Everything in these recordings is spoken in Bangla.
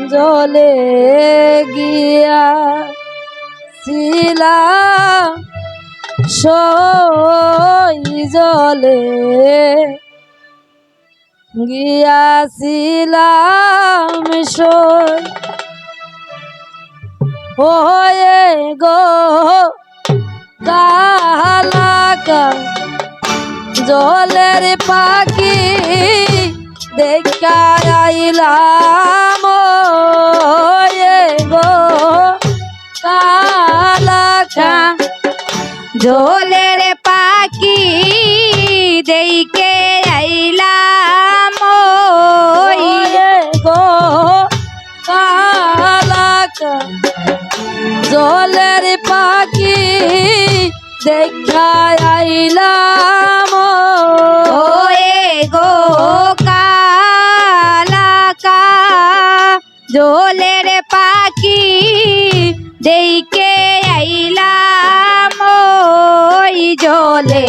জলে গিয়া ছিলাম সই জলে গিয়াছিলাম সই হয়ে গো কালাকা জলের পাখি দেখা আইলাম হয়ে গো কালাকা জলের পাখি দেখে আইলাম হয়ে গো কালাকা জলের পাখি দেখা আইলাম ওয়ে গো কালাকা জলের পাখি দেখে আইলাম ওই জলে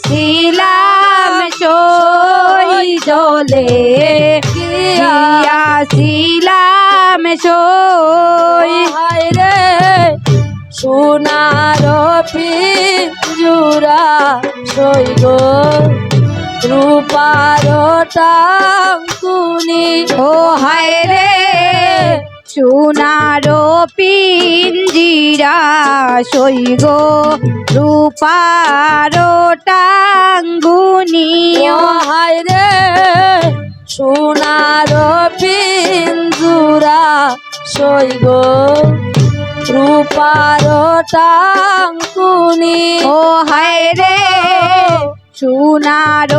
গিয়াছিলাম সই জলে গিয়াছিলাম সই হায় রে সোনার পিঞ্জুরা সই গো রূপার টাঙ্কুনি ও হায় রে সোনার পিঞ্জিরা সই গো রূপার টাঙ্গুনি ও হায় রে সোনার পিঞ্জুরা সই গো রূপার টাঙ্কুনি ও হায় রে সোনার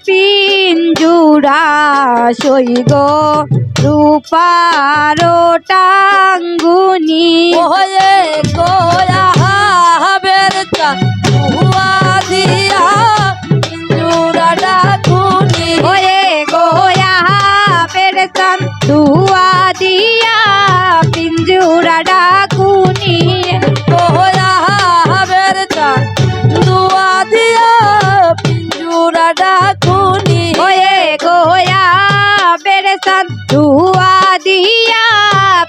পিঞ্জুরা সই গো রূপার টাঙ্গুনি ওয়ে গোয়া বেরটা হুয়া দিয়া পিঞ্জুরা ডাকুনি ওয়ে গোয়া পেরতাম ধুয়া দিয়া পিঞ্জুরা ডাকুনি গোয়া বেরটা দুয়া দিয়া পিঞ্জুরা ডাকুনি ওয়ে গোয়া পেরতাম ধুয়া দিয়া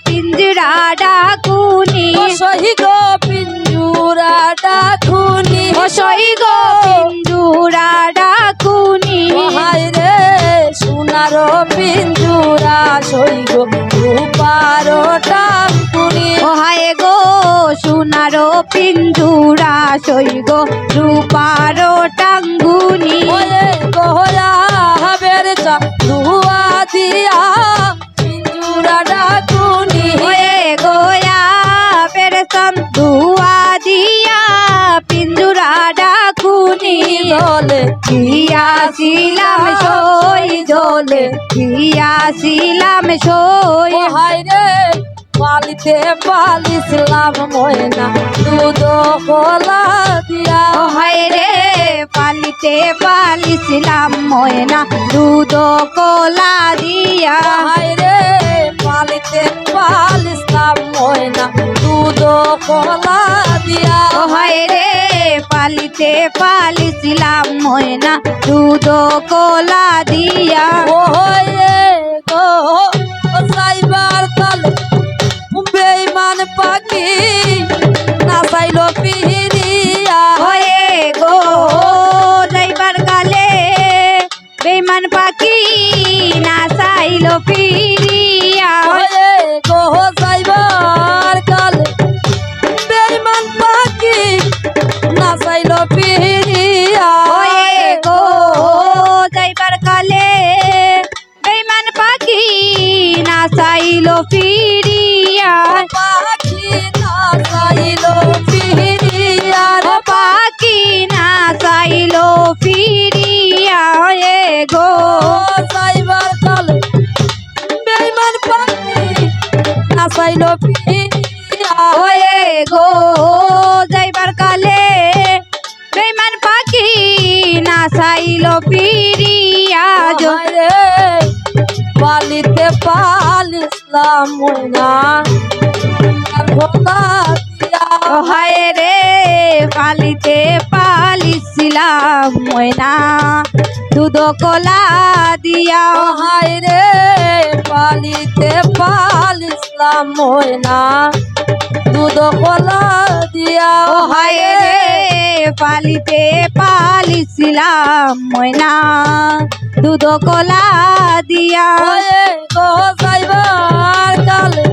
পিঞ্জরা ডাকুনি ও সহি গো পিঞ্জুরা ডাকুনি ও সই গো পিঞ্জুরা ডাকুনি হায় রে সোনার পিঞ্জুরা সই গো রূপার টাঙ্কুনি ও হায় গো সোনার পিঞ্জুরা সই গো রূপার টাঙ্গুনি ওয়ে গোয়া বেরটা দুয়া দিয়া পিঞ্জুরা ডাকুনি ওয়ে গোয়া পেরতাম ধুয়া দিয়া পিঞ্জুরা ডাকুনি জলে গিয়াছিলাম সই জলে গিয়াছিলাম সই ও হায় রে পালিতে পালিছিলাম ময়না দুধ কলা দিয়া ও হায় রে পালিতে পালিছিলাম ময়না দুধ কলা দিয়া হায় রে পালিতে পালিছিলাম ময়না দুধ কলা দিয়া ও হায় রে পালিতে পালিছিলাম ময়না দুধ কলা দিয়া ও হয়ে গো সাইবার কালে বেঈমান পাখি না চাইল পিহিরিয়া হয়ে গো যাইবার কালে বেমান পাখি না চাইল ফিরিয়া হয়ে গো সাইবার কালে বেঈমান পাখি না চাইল পিহিরিয়া হয়ে গো যাইবার কালে বেমান পাখি না চাইল ফিরিয়া পাখি না চাইল পিহিরিয়া ও পাখি না চাইল ফিরিয়া হয়ে গো সাইবার কালে বেঈমান পাখি না চাইল পিহিরিয়া হয়ে গো যাইবার কালে বেমান পাখি না চাইল ফিরিয়া রে পালিতে পালিসলাম ময়না খোলা দিয়া হায় রে পালিতে পালিছিলাম ময়না দুধ কলা দিয়া হায় রে পালিতে পালিছিলাম ময়না দুধ কলা দিয়া ও হায় রে পালিতে পালিছিলাম ময়না দুধ কলা দিয়া ওয়ে গো যাইবার কালে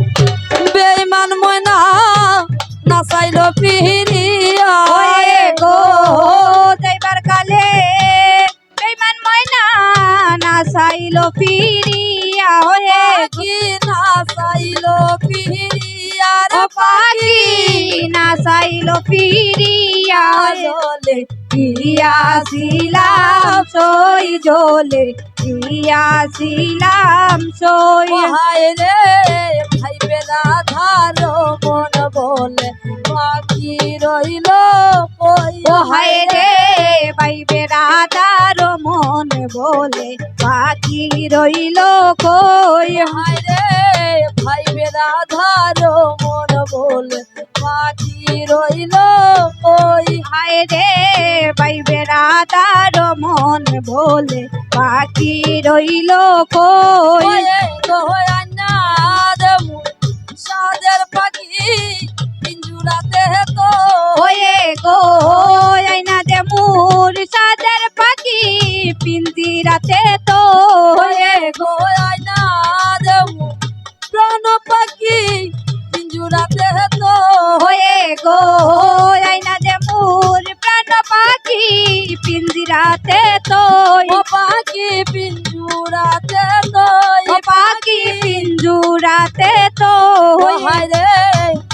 বেঈমান ময়না নাচাইল পিরিয়া ওয়ে গো যাইবার কালে বেঈমান ময়না নাচাইল ফিরিয়া ওয়ে কি নাচাইল পিরিয়া ও রে পাখি নাচাইল ফিরিয়া জলে গিয়াছিলাম সই জলে গিয়াছিলাম সই হায় রে ভাই বেলা ধারো মন বলে পাখি রইল কই ও হায় রে বাইবে রাধার মন বলে পাখি রইল কই হায় রে ভাই বেলা ধারো মন বলে পাখি রইল কই হায় রে বাইবে রাধার মন বলে পাখি রইল কই ওয়ে গো আন্নাদ সাদের পাখি পিঞ্জুরাতে তো ওয়ে গো আইনা দে মোর সাদের পাখি পিন্দিরাতে তো ওয়ে গো আন্নাদ প্রাণ পাখি পিঞ্জুরাতে তো ওয়ে গো আইনা দে মোর প্রাণ পাখি পিন্দিরাতে তো ও পাখি পিঞ্জুরাতে তো ও পাখি পিঞ্জুরাতে তো হায় রে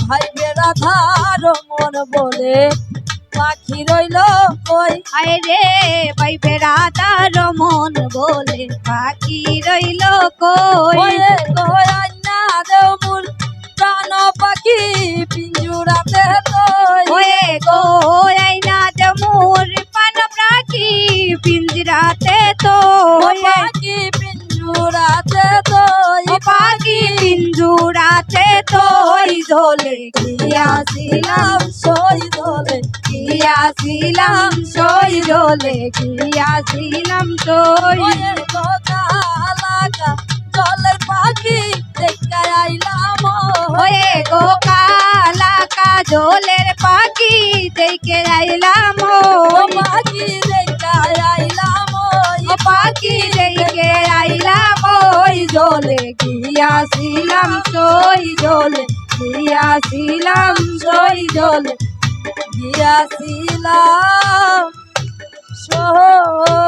ভাই বেড়া ধার মন বলে পাখি রইল কই হায় রে বাইবে রাধার মন বলে পাখি রইল কই ওয়ে গো আন্না দেও মুর প্রাণ পাখি পিঞ্জুরাতে তো ওয়ে গো আইনা দে মোর প্রাণ পাখি পিঞ্জরাতে তো ও পাখি পিঞ্জুরাতে তো ও পাখি পিঞ্জুরাতে তো দোলে গিয়াছিলাম সই দলে গিয়াছিলাম সই দোলে গিয়াছিলাম সই ওয়ে গো কালাকা জলের পাখি দেখে আইলাম ওয়ে গো কালা কাজলের পাখি দেখে আইলাম ও পাখি দেখে আইলাম ও পাখি দেখে আইলাম ওই জলে গিয়াছিলাম সই জলে গিয়াছিলাম সই জলে গিয়াছিলাম সই